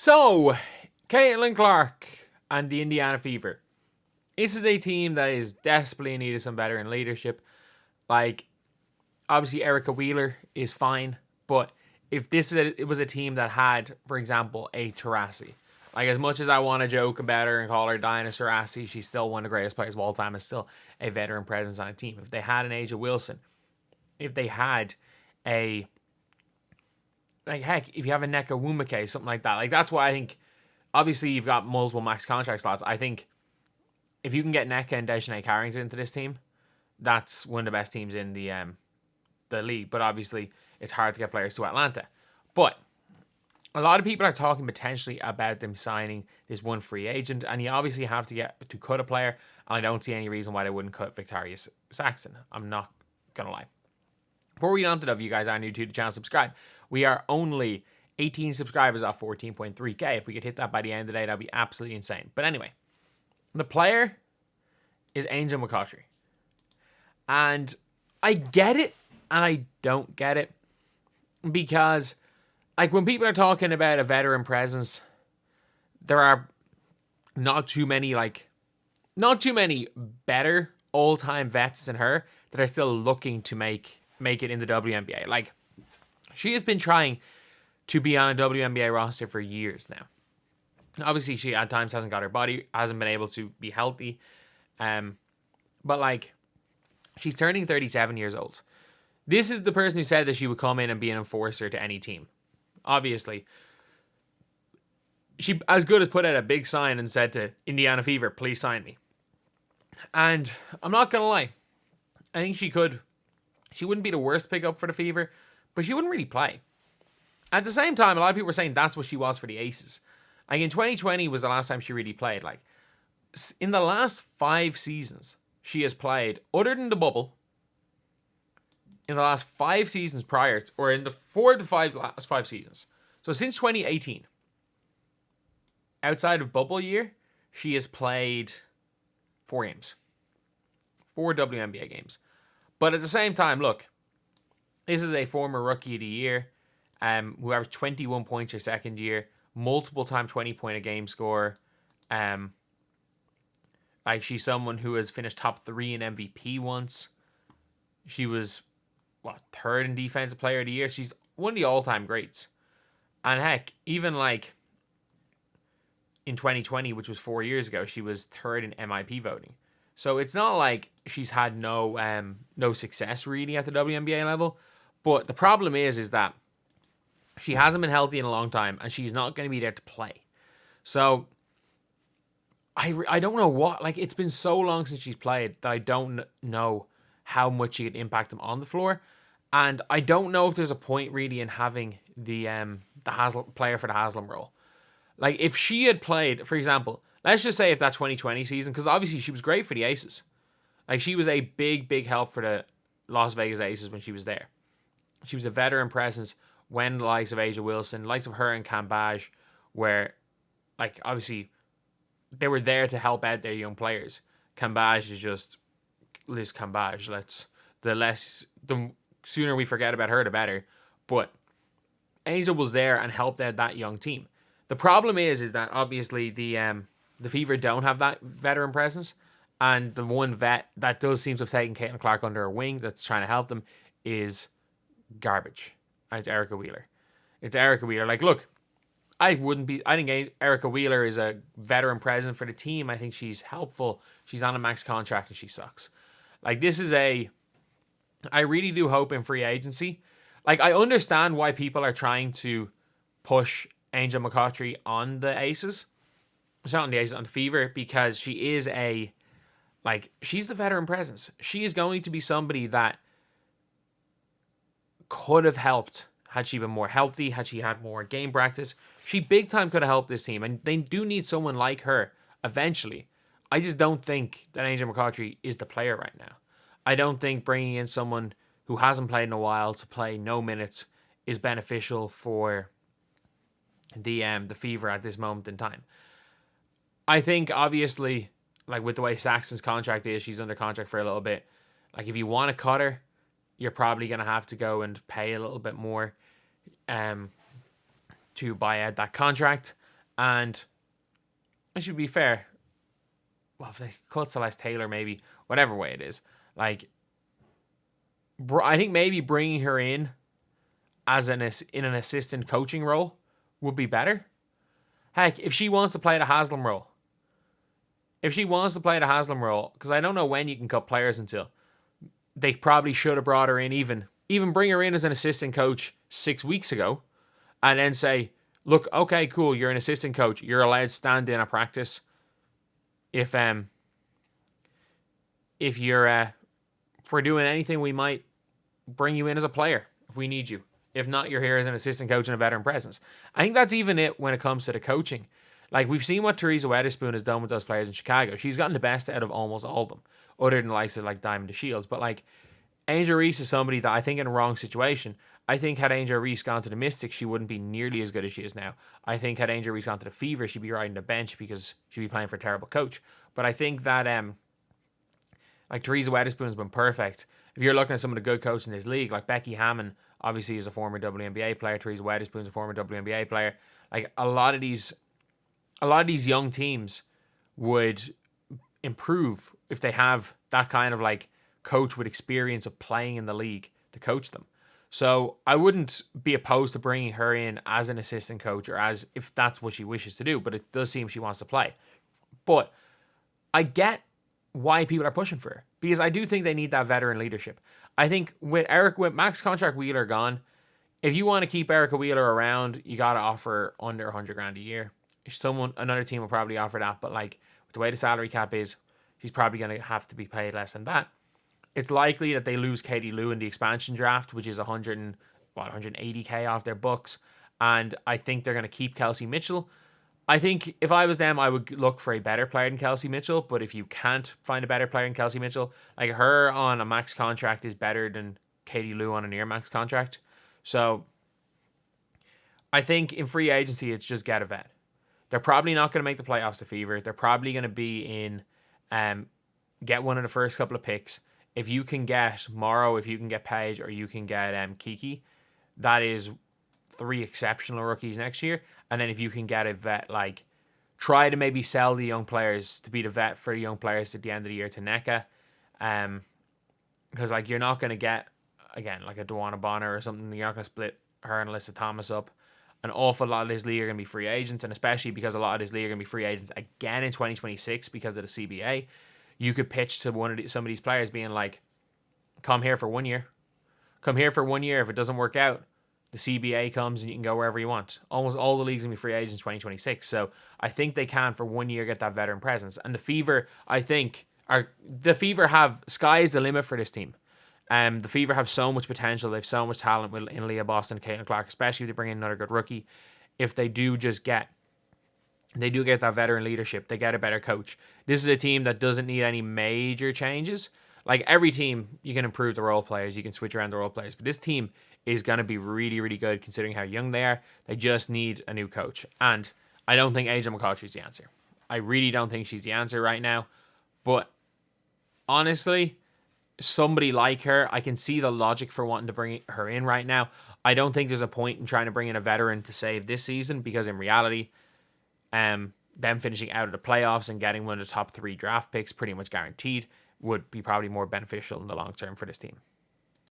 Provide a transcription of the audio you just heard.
So, Caitlin Clark and the Indiana Fever. This is a team that is desperately in need of some veteran leadership. Like, obviously, Erica Wheeler is fine, but if it was a team that had, for example, a Taurasi, like as much as I want to joke about her and call her Diana Taurasi, she's still one of the greatest players of all time and still a veteran presence on a team. If they had an Asia Wilson, if they had a, like, heck, if you have a Neka Wumake, something like that, like that's why I think, obviously you've got multiple max contract slots. I think if you can get Neka and Dejanay Carrington into this team, that's one of the best teams in the league. But obviously, it's hard to get players to Atlanta. But a lot of people are talking potentially about them signing this one free agent, and you obviously have to cut a player. And I don't see any reason why they wouldn't cut Victoria Saxon. I'm not gonna lie. Before we get on to that, if you guys are new to the channel, subscribe. We are only 18 subscribers off 14.3k. If we could hit that by the end of the day, that'd be absolutely insane. But anyway, the player is Angel McCoughtry. And I get it and I don't get it. Because, like, when people are talking about a veteran presence, there are not too many better all-time vets than her that are still looking to make it in the WNBA. Like, she has been trying to be on a WNBA roster for years now. Obviously, she at times hasn't got her body, hasn't been able to be healthy. But, like, she's turning 37 years old. This is the person who said that she would come in and be an enforcer to any team. Obviously, she as good as put out a big sign and said to Indiana Fever, please sign me. And I'm not going to lie. I think she wouldn't be the worst pickup for the Fever, but she wouldn't really play. At the same time, a lot of people were saying that's what she was for the Aces. Like, in 2020 was the last time she really played. Like, in the last 5 seasons, she has played, other than the bubble, in the last 5 seasons prior, or in the 4 to 5 last 5 seasons. So since 2018, outside of bubble year, she has played 4 games. 4 WNBA games. But at the same time, look, this is a former Rookie of the Year, who averaged 21 points her second year, multiple time 20-point-a-game scorer. Like, she's someone who has finished top 3 in MVP once. She was, third in Defensive Player of the Year. She's one of the all-time greats. And heck, even like in 2020, which was 4 years ago, she was third in MIP voting. So it's not like she's had no success really at the WNBA level. But the problem is that she hasn't been healthy in a long time, and she's not going to be there to play. So I don't know what, like, it's been so long since she's played that I don't know how much she could impact them on the floor. And I don't know if there's a point really in having the player for the Haslam role. Like, if she had played, for example, let's just say if that 2020 season, because obviously she was great for the Aces. Like, she was a big, big help for the Las Vegas Aces when she was there. She was a veteran presence when the likes of Asia Wilson, the likes of her and Cambage were, like, obviously, they were there to help out their young players. Cambage is just Liz Cambage. The sooner we forget about her, the better. But Asia was there and helped out that young team. The problem is that obviously the Fever don't have that veteran presence, and the one vet that does seem to have taken Caitlin Clark under her wing that's trying to help them is garbage. And it's Erica Wheeler. Like, look, I think Erica Wheeler is a veteran presence for the team. I think she's helpful. She's on a max contract and she sucks. Like, I really do hope in free agency. Like, I understand why people are trying to push Angel McCoughtry on the Aces. It's not on the Aces, on the Fever, because she is she's the veteran presence. She is going to be somebody that could have helped had she been more healthy, had she had more game practice. She big time could have helped this team, and they do need someone like her eventually. I just don't think that Angel McCoughtry is the player right now. I don't think bringing in someone who hasn't played in a while to play no minutes is beneficial for the Fever at this moment in time. I think, obviously, like, with the way Saxon's contract is, she's under contract for a little bit. Like, if you want to cut her, you're probably going to have to go and pay a little bit more to buy out that contract. And it should be fair. Well, if they cut Celeste Taylor, maybe, whatever way it is. Like, I think maybe bringing her in as in an assistant coaching role would be better. Heck, if she wants to play the Haslam role. Because I don't know when you can cut players until. They probably should have brought her in even bring her in as an assistant coach 6 weeks ago. And then say, look, okay, cool, you're an assistant coach. You're allowed to stand in a practice. If we're doing anything, we might bring you in as a player if we need you. If not, you're here as an assistant coach and a veteran presence. I think that's even it when it comes to the coaching. Like, we've seen what Taurasi Weatherspoon has done with those players in Chicago. She's gotten the best out of almost all of them, other than the likes of like Diamond DeShields. But like, Angel Reese is somebody that I think in a wrong situation. I think had Angel Reese gone to the Mystics, she wouldn't be nearly as good as she is now. I think had Angel Reese gone to the Fever, she'd be riding the bench because she'd be playing for a terrible coach. But I think that like Taurasi Weatherspoon's been perfect. If you're looking at some of the good coaches in this league, like Becky Hammond, obviously is a former WNBA player. Taurasi Weatherspoon's a former WNBA player. Like a lot of these young teams would improve if they have that kind of like coach with experience of playing in the league to coach them. So I wouldn't be opposed to bringing her in as an assistant coach or as if that's what she wishes to do, but it does seem she wants to play. But I get why people are pushing for her because I do think they need that veteran leadership. I think with Max contract Wheeler gone, if you want to keep Erica Wheeler around, you got to offer under $100,000 a year. Another team will probably offer that, but like with the way the salary cap is, she's probably going to have to be paid less than that. It's likely that they lose Katie Lou in the expansion draft, which is 180K off their books. And I think they're going to keep Kelsey Mitchell. I think if I was them, I would look for a better player than Kelsey Mitchell. But if you can't find a better player than Kelsey Mitchell, like her on a max contract is better than Katie Lou on a near max contract. So I think in free agency, it's just get a vet. They're probably not going to make the playoffs, the Fever. They're probably going to be in, get one of the first couple of picks. If you can get Morrow, if you can get Paige, or you can get Kiki, that is 3 exceptional rookies next year. And then if you can get a vet, like, try to maybe sell the young players to be the vet for the young players at the end of the year to NECA. Because, like, you're not going to get, again, like a Dewana Bonner or something. You're not going to split her and Alyssa Thomas up. An awful lot of this league are going to be free agents, and especially because a lot of this league are going to be free agents again in 2026 because of the CBA. You could pitch to some of these players being like, come here for 1 year. Come here for 1 year. If it doesn't work out, the CBA comes and you can go wherever you want. Almost all the leagues are going to be free agents in 2026. So I think they can, for 1 year, get that veteran presence. And the Fever, I think, have sky's the limit for this team. The Fever have so much potential. They have so much talent in Leah Boston, Caitlin Clark, especially if they bring in another good rookie. If they do get that veteran leadership, they get a better coach. This is a team that doesn't need any major changes. Like every team, you can improve the role players, you can switch around the role players, but this team is going to be really, really good considering how young they are. They just need a new coach. And I don't think AJ McCoughtry is the answer. I really don't think she's the answer right now. But honestly, somebody like her, I can see the logic for wanting to bring her in right now. I don't think there's a point in trying to bring in a veteran to save this season because in reality, them finishing out of the playoffs and getting one of the top 3 draft picks pretty much guaranteed would be probably more beneficial in the long term for this team.